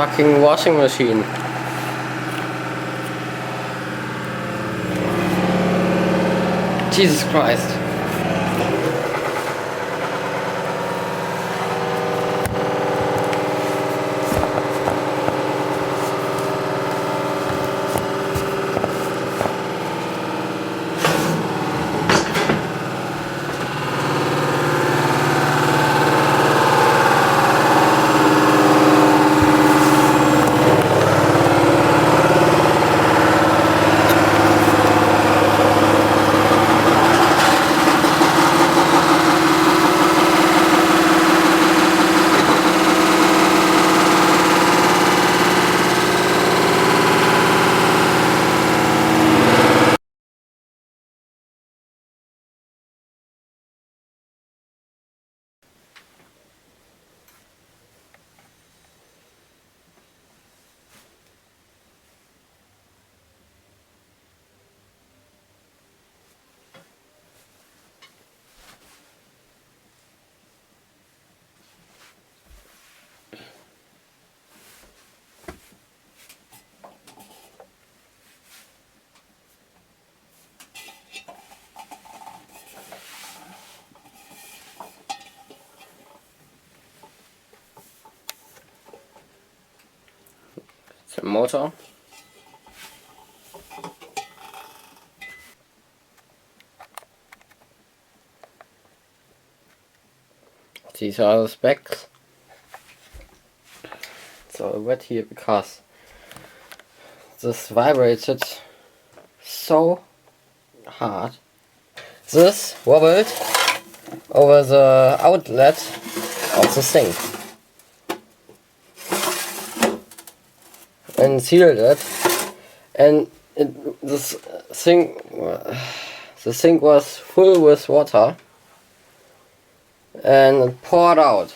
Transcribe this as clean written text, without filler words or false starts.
fucking washing machine. Jesus Christ. The motor. These are the specs. So wet here because this vibrated so hard. This wobbled over the outlet of the sink and sealed it, and the sink was full with water and it poured out.